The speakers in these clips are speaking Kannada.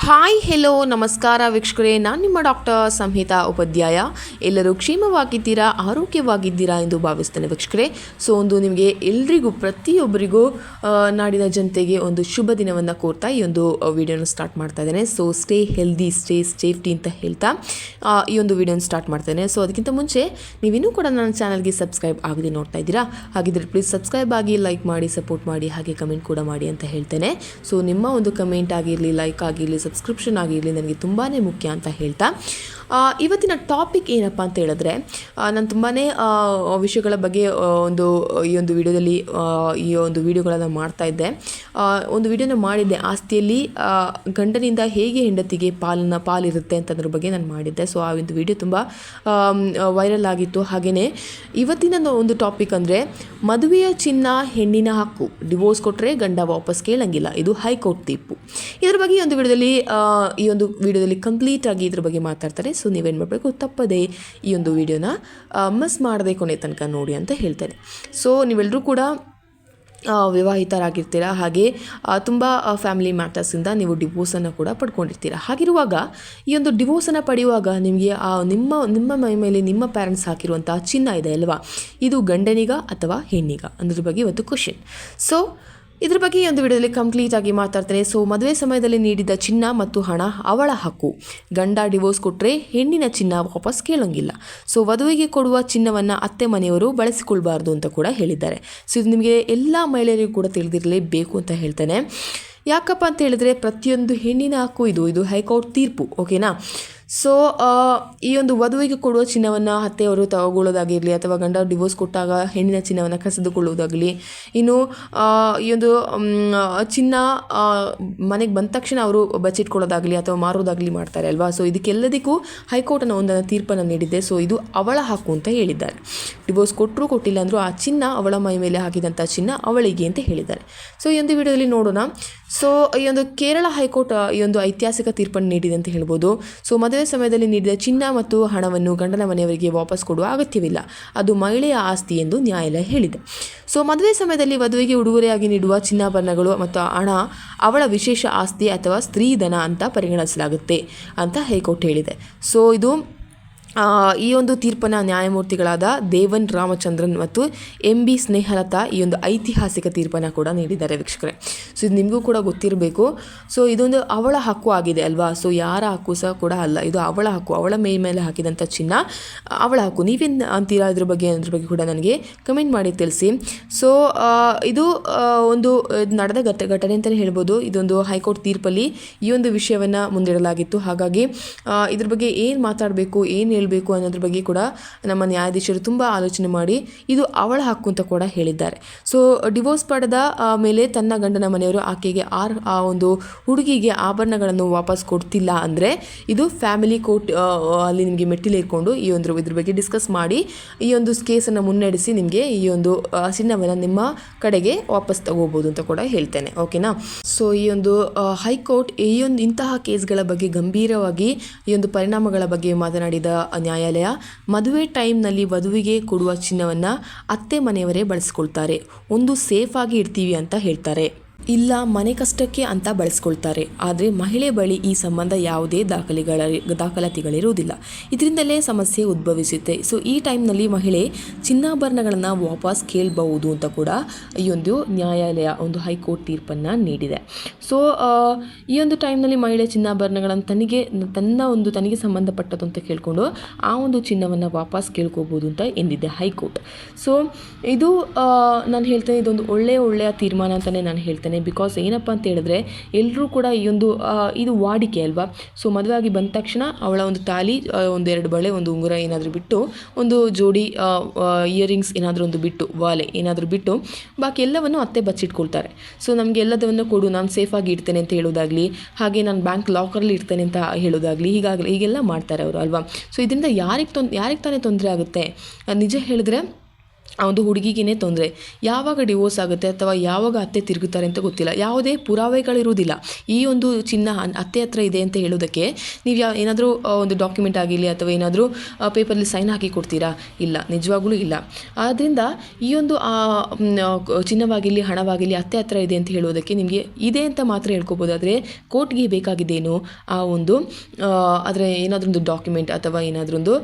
ಹಾಯ್ ಹೆಲೋ ನಮಸ್ಕಾರ ವೀಕ್ಷಕರೇ, ನಾನು ನಿಮ್ಮ ಡಾಕ್ಟರ್ ಸಂಹಿತಾ ಉಪಾಧ್ಯಾಯ. ಎಲ್ಲರೂ ಕ್ಷೇಮವಾಗಿದ್ದೀರಾ, ಆರೋಗ್ಯವಾಗಿದ್ದೀರಾ ಎಂದು ಭಾವಿಸ್ತೇನೆ ವೀಕ್ಷಕರೇ. ಸೊ ನಿಮಗೆ ಎಲ್ರಿಗೂ ಪ್ರತಿಯೊಬ್ಬರಿಗೂ ನಾಡಿನ ಜನತೆಗೆ ಒಂದು ಶುಭ ದಿನವನ್ನು ಕೋರ್ತಾ ಈ ಒಂದು ವಿಡಿಯೋನ ಸ್ಟಾರ್ಟ್ ಮಾಡ್ತಾ ಇದ್ದೇನೆ. So stay healthy, stay safety ಅಂತ ಹೇಳ್ತಾ ಈ ಒಂದು ವಿಡಿಯೋನ ಸ್ಟಾರ್ಟ್ ಮಾಡ್ತೇನೆ. ಸೊ ಅದಕ್ಕಿಂತ ಮುಂಚೆ ನೀವಿನ್ನೂ ಕೂಡ ನನ್ನ ಚಾನಲ್ಗೆ ಸಬ್ಸ್ಕ್ರೈಬ್ ಆಗದೆ ನೋಡ್ತಾ ಇದ್ದೀರಾ, ಹಾಗಿದ್ರೆ ಪ್ಲೀಸ್ ಸಬ್ಸ್ಕ್ರೈಬ್ ಆಗಿ, ಲೈಕ್ ಮಾಡಿ, ಸಪೋರ್ಟ್ ಮಾಡಿ, ಹಾಗೆ ಕಮೆಂಟ್ ಕೂಡ ಮಾಡಿ ಅಂತ ಹೇಳ್ತೇನೆ. ಸೊ ನಿಮ್ಮ ಒಂದು ಕಮೆಂಟ್ ಆಗಿರಲಿ, ಲೈಕ್ ಆಗಿರಲಿ, ಸಬ್ಸ್ಕ್ರಿಪ್ಷನ್ ಆಗಿರಲಿ, ನನಗೆ ತುಂಬಾ ಮುಖ್ಯ ಅಂತ ಹೇಳ್ತಾ ಇವತ್ತಿನ ಟಾಪಿಕ್ ಏನಪ್ಪ ಅಂತ ಹೇಳಿದ್ರೆ, ನಾನು ತುಂಬಾ ವಿಷಯಗಳ ಬಗ್ಗೆ ಈ ಒಂದು ವಿಡಿಯೋಗಳನ್ನು ಮಾಡ್ತಾ ಇದ್ದೆ. ಒಂದು ವಿಡಿಯೋನ ಮಾಡಿದ್ದೆ, ಆಸ್ತಿಯಲ್ಲಿ ಗಂಡನಿಂದ ಹೇಗೆ ಹೆಂಡತಿಗೆ ಪಾಲಿರುತ್ತೆ ಅಂತ ಅದ್ರ ಬಗ್ಗೆ ನಾನು ಮಾಡಿದ್ದೆ. ಸೊ ಆ ಒಂದು ವಿಡಿಯೋ ತುಂಬ ವೈರಲ್ ಆಗಿತ್ತು. ಹಾಗೆಯೇ ಇವತ್ತಿನ ಒಂದು ಟಾಪಿಕ್ ಅಂದರೆ ಮದುವೆಯ ಚಿನ್ನ ಹೆಣ್ಣಿನ ಹಕ್ಕು, ಡಿವೋರ್ಸ್ ಕೊಟ್ಟರೆ ಗಂಡ ವಾಪಸ್ ಕೇಳಂಗಿಲ್ಲ, ಇದು ಹೈಕೋರ್ಟ್ ತೀರ್ಪು. ಇದ್ರ ಬಗ್ಗೆ ಈ ಒಂದು ವಿಡಿಯೋದಲ್ಲಿ ಕಂಪ್ಲೀಟ್ ಆಗಿ ಇದ್ರ ಬಗ್ಗೆ ಮಾತಾಡ್ತಾರೆ. ಸೊ ನೀವೇನು ಮಾಡಬೇಕು, ತಪ್ಪದೆ ಈ ಒಂದು ವಿಡಿಯೋನ ಮಿಸ್ ಮಾಡದೆ ಕೊನೆ ತನಕ ನೋಡಿ ಅಂತ ಹೇಳ್ತೇನೆ. ಸೊ ನೀವೆಲ್ಲರೂ ಕೂಡ ವಿವಾಹಿತರಾಗಿರ್ತೀರ, ಹಾಗೆ ತುಂಬ ಫ್ಯಾಮಿಲಿ ಮ್ಯಾಟರ್ಸಿಂದ ನೀವು ಡಿವೋರ್ಸನ್ನು ಕೂಡ ಪಡ್ಕೊಂಡಿರ್ತೀರ. ಹಾಗಿರುವಾಗ ಈ ಒಂದು ಡಿವೋರ್ಸನ್ನು ಪಡೆಯುವಾಗ ನಿಮಗೆ ನಿಮ್ಮ ಮೈ ಮೇಲೆ ನಿಮ್ಮ ಪ್ಯಾರೆಂಟ್ಸ್ ಹಾಕಿರುವಂಥ ಚಿನ್ನ ಇದೆ ಅಲ್ವಾ, ಇದು ಗಂಡನಿಗ ಅಥವಾ ಹೆಣ್ಣಿಗ ಅನ್ನೋದ್ರ ಬಗ್ಗೆ ಇವತ್ತು ಕ್ವಶನ್. ಸೊ ಇದ್ರ ಬಗ್ಗೆ ಈ ಒಂದು ವಿಡಿಯೋದಲ್ಲಿ ಕಂಪ್ಲೀಟ್ ಆಗಿ ಮಾತಾಡ್ತಾರೆ. ಸೊ ಮದುವೆ ಸಮಯದಲ್ಲಿ ನೀಡಿದ ಚಿನ್ನ ಮತ್ತು ಹಣ ಅವಳ ಹಕ್ಕು, ಗಂಡ ಡಿವೋರ್ಸ್ ಕೊಟ್ಟರೆ ಹೆಣ್ಣಿನ ಚಿನ್ನ ವಾಪಸ್ ಕೇಳೋಂಗಿಲ್ಲ. ಸೊ ವಧುವಿಗೆ ಕೊಡುವ ಚಿನ್ನವನ್ನು ಅತ್ತೆ ಮನೆಯವರು ಬಳಸಿಕೊಳ್ಬಾರ್ದು ಅಂತ ಕೂಡ ಹೇಳಿದ್ದಾರೆ. ಸೊ ಇದು ನಿಮಗೆ ಎಲ್ಲ ಮಹಿಳೆಯರಿಗೂ ಕೂಡ ತಿಳಿದಿರಲೇಬೇಕು ಅಂತ ಹೇಳ್ತೇನೆ. ಯಾಕಪ್ಪ ಅಂತ ಹೇಳಿದ್ರೆ ಪ್ರತಿಯೊಂದು ಹೆಣ್ಣಿನ ಹಕ್ಕು ಇದು ಹೈಕೋರ್ಟ್ ತೀರ್ಪು, ಓಕೆನಾ. ಸೊ ಈ ಒಂದು ವಧುವಿಗೆ ಕೊಡುವ ಚಿನ್ನವನ್ನು ಅತ್ತೆಯವರು ತಗೊಳ್ಳೋದಾಗಿರಲಿ, ಅಥವಾ ಗಂಡ ಡಿವೋರ್ಸ್ ಕೊಟ್ಟಾಗ ಹೆಣ್ಣಿನ ಚಿನ್ನವನ್ನು ಕಸಿದುಕೊಳ್ಳುವುದಾಗಲಿ, ಇನ್ನು ಈ ಒಂದು ಚಿನ್ನ ಮನೆಗೆ ಬಂದ ತಕ್ಷಣ ಅವರು ಬಚ್ಚಿಟ್ಕೊಳ್ಳೋದಾಗಲಿ ಅಥವಾ ಮಾರೋದಾಗಲಿ ಮಾಡ್ತಾರೆ ಅಲ್ವಾ. ಸೊ ಇದಕ್ಕೆಲ್ಲದಕ್ಕೂ ಹೈಕೋರ್ಟನ್ನು ಒಂದನ್ನು ತೀರ್ಪನ್ನು ನೀಡಿದೆ. ಸೊ ಇದು ಅವಳ ಹಕ್ಕು ಅಂತ ಹೇಳಿದ್ದಾರೆ. ಡಿವೋರ್ಸ್ ಕೊಟ್ಟರು ಕೊಟ್ಟಿಲ್ಲ ಅಂದರೂ ಆ ಚಿನ್ನ ಅವಳ ಮೈ ಮೇಲೆ ಹಾಕಿದಂಥ ಚಿನ್ನ ಅವಳಿಗೆ ಅಂತ ಹೇಳಿದ್ದಾರೆ. ಸೊ ಈ ಒಂದು ವಿಡಿಯೋದಲ್ಲಿ ನೋಡೋಣ. ಸೊ ಈ ಒಂದು ಕೇರಳ ಹೈಕೋರ್ಟ್ ಈ ಒಂದು ಐತಿಹಾಸಿಕ ತೀರ್ಪನ್ನು ನೀಡಿದೆ ಅಂತ ಹೇಳ್ಬೋದು. ಸೊ ಮದುವೆ ಸಮಯದಲ್ಲಿ ನೀಡಿದ ಚಿನ್ನ ಮತ್ತು ಹಣವನ್ನು ಗಂಡನ ಮನೆಯವರಿಗೆ ವಾಪಸ್ ಕೊಡುವ ಅಗತ್ಯವಿಲ್ಲ, ಅದು ಮಹಿಳೆಯ ಆಸ್ತಿ ಎಂದು ನ್ಯಾಯಾಲಯ ಹೇಳಿದೆ. ಸೊ ಮದುವೆ ಸಮಯದಲ್ಲಿ ವಧುವಿಗೆ ಉಡುಗೊರೆಯಾಗಿ ನೀಡುವ ಚಿನ್ನಾಭರಣಗಳು ಮತ್ತು ಹಣ ಅವಳ ವಿಶೇಷ ಆಸ್ತಿ ಅಥವಾ ಸ್ತ್ರೀಧನ ಅಂತ ಪರಿಗಣಿಸಲಾಗುತ್ತೆ ಅಂತ ಹೈಕೋರ್ಟ್ ಹೇಳಿದೆ. ಸೊ ಇದು ಈ ಒಂದು ತೀರ್ಪನ್ನು ನ್ಯಾಯಮೂರ್ತಿಗಳಾದ ದೇವನ್ ರಾಮಚಂದ್ರನ್ ಮತ್ತು MB ಸ್ನೇಹಲತಾ ಈ ಒಂದು ಐತಿಹಾಸಿಕ ತೀರ್ಪನ್ನು ಕೂಡ ನೀಡಿದ್ದಾರೆ ವೀಕ್ಷಕರೇ. ಸೊ ಇದು ನಿಮಗೂ ಕೂಡ ಗೊತ್ತಿರಬೇಕು. ಸೊ ಇದೊಂದು ಅವಳ ಹಕ್ಕು ಆಗಿದೆ ಅಲ್ವಾ. ಸೊ ಯಾರ ಹಕ್ಕು ಸಹ ಕೂಡ ಅಲ್ಲ, ಇದು ಅವಳ ಹಕ್ಕು, ಅವಳ ಮೇಲೆ ಹಾಕಿದಂಥ ಚಿನ್ನ ಅವಳ ಹಕ್ಕು. ನೀವೇನು ಅಂತೀರಾ ಅದ್ರ ಬಗ್ಗೆ ಕೂಡ ನನಗೆ ಕಮೆಂಟ್ ಮಾಡಿ ತಿಳಿಸಿ. ಸೊ ಇದು ಒಂದು ನಡೆದ ಘಟನೆ ಅಂತಲೇ ಹೇಳ್ಬೋದು. ಇದೊಂದು ಹೈಕೋರ್ಟ್ ತೀರ್ಪಲ್ಲಿ ಈ ಒಂದು ವಿಷಯವನ್ನು ಮುಂದಿಡಲಾಗಿತ್ತು. ಹಾಗಾಗಿ ಇದ್ರ ಬಗ್ಗೆ ಏನು ಮಾತಾಡಬೇಕು, ಏನು ಹೇಳಬೇಕು ಅನ್ನೋದ್ರ ಬಗ್ಗೆ ಕೂಡ ನಮ್ಮ ನ್ಯಾಯಾಧೀಶರು ತುಂಬ ಆಲೋಚನೆ ಮಾಡಿ ಇದು ಅವಳ ಹಕ್ಕು ಅಂತ ಕೂಡ ಹೇಳಿದ್ದಾರೆ. ಸೊ ಡಿವೋರ್ಸ್ ಪಡೆದ ಮೇಲೆ ತನ್ನ ಗಂಡನ ಮನೆಯವರು ಆಕೆಗೆ ಆ ಒಂದು ಹುಡುಗಿಗೆ ಆಭರಣಗಳನ್ನು ವಾಪಸ್ ಕೊಡ್ತಿಲ್ಲ ಅಂದರೆ ಇದು ಫ್ಯಾಮಿಲಿ ಕೋರ್ಟ್ ಅಲ್ಲಿ ನಿಮಗೆ ಮೆಟ್ಟಿಲೇರ್ಕೊಂಡು ಇದ್ರ ಬಗ್ಗೆ ಡಿಸ್ಕಸ್ ಮಾಡಿ ಈ ಒಂದು ಕೇಸನ್ನು ಮುನ್ನಡೆಸಿ ನಿಮಗೆ ಈ ಒಂದು ಚಿನ್ನವನ್ನು ನಿಮ್ಮ ಕಡೆಗೆ ವಾಪಸ್ ತಗೋಬೋದು ಅಂತ ಕೂಡ ಹೇಳ್ತೇನೆ, ಓಕೆನಾ. ಸೊ ಈ ಒಂದು ಹೈಕೋರ್ಟ್ ಇಂತಹ ಕೇಸ್ಗಳ ಬಗ್ಗೆ ಗಂಭೀರವಾಗಿ ಈ ಒಂದು ಪರಿಣಾಮಗಳ ಬಗ್ಗೆ ಮಾತನಾಡಿದ ನ್ಯಾಯಾಲಯ, ಮದುವೆ ಟೈಮ್ನಲ್ಲಿ ವಧುವಿಗೆ ಕೊಡುವ ಚಿನ್ನವನ್ನು ಅತ್ತೆ ಮನೆಯವರೇ ಬಳಸ್ಕೊಳ್ತಾರೆ, ಒಂದು ಸೇಫ್ ಆಗಿ ಇಡ್ತೀವಿ ಅಂತ ಹೇಳ್ತಾರೆ, ಇಲ್ಲ ಮನೆ ಕಷ್ಟಕ್ಕೆ ಅಂತ ಬಳಸ್ಕೊಳ್ತಾರೆ. ಆದರೆ ಮಹಿಳೆ ಬಳಿ ಈ ಸಂಬಂಧ ಯಾವುದೇ ದಾಖಲಾತಿಗಳಿರುವುದಿಲ್ಲ, ಇದರಿಂದಲೇ ಸಮಸ್ಯೆ ಉದ್ಭವಿಸುತ್ತೆ. ಸೊ ಈ ಟೈಮ್ನಲ್ಲಿ ಮಹಿಳೆ ಚಿನ್ನಾಭರಣಗಳನ್ನು ವಾಪಸ್ ಕೇಳಬಹುದು ಅಂತ ಕೂಡ ಈ ಒಂದು ನ್ಯಾಯಾಲಯ ಒಂದು ಹೈಕೋರ್ಟ್ ತೀರ್ಪನ್ನು ನೀಡಿದೆ. ಸೊ ಈ ಒಂದು ಟೈಮ್ನಲ್ಲಿ ಮಹಿಳೆ ಚಿನ್ನಾಭರಣಗಳನ್ನು ತನಗೆ ಸಂಬಂಧಪಟ್ಟದ್ದು ಅಂತ ಕೇಳಿಕೊಂಡು ಆ ಒಂದು ಚಿನ್ನವನ್ನು ವಾಪಸ್ ಕೇಳ್ಕೋಬೋದು ಅಂತ ಎಂದಿದೆ ಹೈಕೋರ್ಟ್. ಸೊ ಇದು ನಾನು ಹೇಳ್ತೇನೆ, ಇದೊಂದು ಒಳ್ಳೆಯ ತೀರ್ಮಾನ ಅಂತಲೇ ನಾನು ಹೇಳ್ತೇನೆ. ಬಿಕಾಸ್ ಏನಪ್ಪ ಅಂತ ಹೇಳಿದ್ರೆ ಎಲ್ಲರೂ ಕೂಡ ಇದು ವಾಡಿಕೆ ಅಲ್ವಾ. ಸೊ ಮದುವೆ ಆಗಿ ಬಂದ ತಕ್ಷಣ ಅವಳ ಒಂದು ತಾಲಿ, ಒಂದೆರಡು ಬಳೆ, ಒಂದು ಉಂಗುರ ಏನಾದರೂ ಬಿಟ್ಟು, ಒಂದು ಜೋಡಿ ಇಯರಿಂಗ್ಸ್ ಏನಾದರೂ ಒಂದು ಬಿಟ್ಟು, ವಾಲೆ ಏನಾದರೂ ಬಿಟ್ಟು ಬಾಕಿ ಎಲ್ಲವನ್ನು ಅತ್ತೆ ಬಚ್ಚಿಟ್ಕೊಳ್ತಾರೆ. ಸೊ ನಮಗೆ ಎಲ್ಲದನ್ನು ಕೊಡು, ನಾನು ಸೇಫಾಗಿ ಇಡ್ತೇನೆ ಅಂತ ಹೇಳೋದಾಗಲಿ, ಹಾಗೆ ನಾನು ಬ್ಯಾಂಕ್ ಲಾಕರಲ್ಲಿ ಇಡ್ತೇನೆ ಅಂತ ಹೇಳೋದಾಗಲಿ, ಹೀಗೆಲ್ಲ ಮಾಡ್ತಾರೆ ಅವರು ಅಲ್ವಾ. ಸೊ ಇದರಿಂದ ಯಾರಿಗೆ ತಾನೇ ತೊಂದರೆ ಆಗುತ್ತೆ. ನಿಜ ಹೇಳಿದ್ರೆ ಆ ಒಂದು ಹುಡುಗಿಗೇ ತೊಂದರೆ. ಯಾವಾಗ ಡಿವೋರ್ಸ್ ಆಗುತ್ತೆ ಅಥವಾ ಯಾವಾಗ ಅತ್ತೆ ತಿರುಗುತ್ತಾರೆ ಅಂತ ಗೊತ್ತಿಲ್ಲ. ಯಾವುದೇ ಪುರಾವೆಗಳಿರುವುದಿಲ್ಲ. ಈ ಒಂದು ಚಿನ್ನ ಅತ್ತೆ ಹತ್ರ ಇದೆ ಅಂತ ಹೇಳೋದಕ್ಕೆ ನೀವು ಏನಾದರೂ ಒಂದು ಡಾಕ್ಯುಮೆಂಟ್ ಆಗಿರಲಿ ಅಥವಾ ಏನಾದರೂ ಪೇಪರಲ್ಲಿ ಸೈನ್ ಹಾಕಿ ಕೊಡ್ತೀರಾ? ಇಲ್ಲ, ನಿಜವಾಗ್ಲೂ ಇಲ್ಲ. ಆದ್ದರಿಂದ ಈ ಒಂದು ಚಿನ್ನವಾಗಿರಲಿ ಹಣವಾಗಿರಲಿ ಅತ್ತೆ ಹತ್ರ ಇದೆ ಅಂತ ಹೇಳೋದಕ್ಕೆ ನಿಮಗೆ ಇದೆ ಅಂತ ಮಾತ್ರ ಹೇಳ್ಕೊಬೋದು. ಆದರೆ ಕೋರ್ಟ್ಗೆ ಬೇಕಾಗಿದ್ದೇನು ಆ ಒಂದು ಅದರ ಏನಾದರೂ ಒಂದು ಡಾಕ್ಯುಮೆಂಟ್ ಅಥವಾ ಏನಾದರೂ ಒಂದು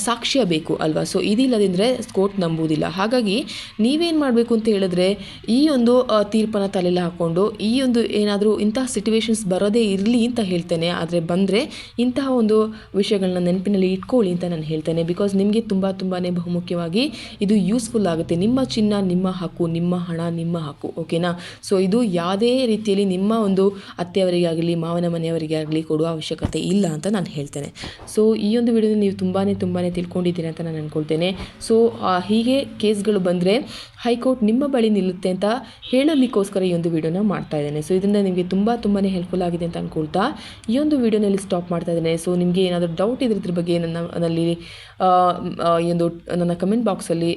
ಸಾಕ್ಷ್ಯ ಬೇಕು ಅಲ್ವಾ? ಸೊ ಇದಿಲ್ಲದಿದ್ದರೆ ಕೋರ್ಟ್ ನಂಬುವುದಿಲ್ಲ. ಹಾಗಾಗಿ ನೀವೇನು ಮಾಡಬೇಕು ಅಂತ ಹೇಳಿದ್ರೆ ಈ ಒಂದು ತೀರ್ಪನ್ನು ತಲೆಯಲ್ಲಿ ಹಾಕ್ಕೊಂಡು ಈ ಒಂದು ಏನಾದರೂ ಇಂತಹ ಸಿಚುವೇಶನ್ಸ್ ಬರೋದೇ ಇರಲಿ ಅಂತ ಹೇಳ್ತೇನೆ. ಆದರೆ ಬಂದರೆ ಇಂತಹ ಒಂದು ವಿಷಯಗಳನ್ನ ನೆನಪಿನಲ್ಲಿ ಇಟ್ಕೊಳ್ಳಿ ಅಂತ ನಾನು ಹೇಳ್ತೇನೆ. ಬಿಕಾಸ್ ನಿಮಗೆ ತುಂಬಾ ಬಹುಮುಖ್ಯವಾಗಿ ಇದು ಯೂಸ್ಫುಲ್ ಆಗುತ್ತೆ. ನಿಮ್ಮ ಚಿನ್ನ ನಿಮ್ಮ ಹಕ್ಕು, ನಿಮ್ಮ ಹಣ ನಿಮ್ಮ ಹಕ್ಕು, ಓಕೆನಾ? ಸೊ ಇದು ಯಾವುದೇ ರೀತಿಯಲ್ಲಿ ನಿಮ್ಮ ಒಂದು ಅತ್ತೆಯವರಿಗಾಗಲಿ ಮಾವನ ಮನೆಯವರಿಗೆ ಆಗಲಿ ಕೊಡುವ ಅವಶ್ಯಕತೆ ಇಲ್ಲ ಅಂತ ನಾನು ಹೇಳ್ತೇನೆ. ಸೊ ಈ ಒಂದು ವಿಡಿಯೋನ ನೀವು ತುಂಬಾ ತಿಳ್ಕೊಂಡಿದ್ದೀರಿ ಅಂತ ನಾನು ಅಂದ್ಕೊಳ್ತೇನೆ. ಸೊ ಹೀಗೆ ಕೇಸ್ಗಳು ಬಂದರೆ ಹೈಕೋರ್ಟ್ ನಿಮ್ಮ ಬಳಿ ನಿಲ್ಲುತ್ತೆ ಅಂತ ಹೇಳಲಿಕ್ಕೋಸ್ಕರ ಈ ಒಂದು ವಿಡಿಯೋನ ಮಾಡ್ತಾ ಇದ್ದೇನೆ. ಸೊ ಇದರಿಂದ ನಿಮಗೆ ತುಂಬಾ ಹೆಲ್ಪ್ಫುಲ್ ಆಗಿದೆ ಅಂತ ಅಂದ್ಕೊಳ್ತಾ ಈ ಒಂದು ವಿಡಿಯೋನಲ್ಲಿ ಸ್ಟಾಪ್ ಮಾಡ್ತಾ ಇದ್ದೇನೆ. ಸೊ ನಿಮಗೆ ಏನಾದರೂ ಡೌಟ್ ಇದ್ರ ಬಗ್ಗೆ ನನ್ನಲ್ಲಿ ಈ ಒಂದು ನನ್ನ ಕಮೆಂಟ್ ಬಾಕ್ಸಲ್ಲಿ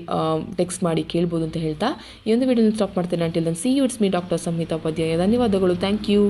ಟೆಕ್ಸ್ಟ್ ಮಾಡಿ ಕೇಳ್ಬೋದು ಅಂತ ಹೇಳ್ತಾ ಈ ಒಂದು ವಿಡಿಯೋನ ಸ್ಟಾಪ್ ಮಾಡ್ತೇನೆ. Until then see you, it's me doctor Samhita Upadhyaya. ಧನ್ಯವಾದಗಳು. Thank you.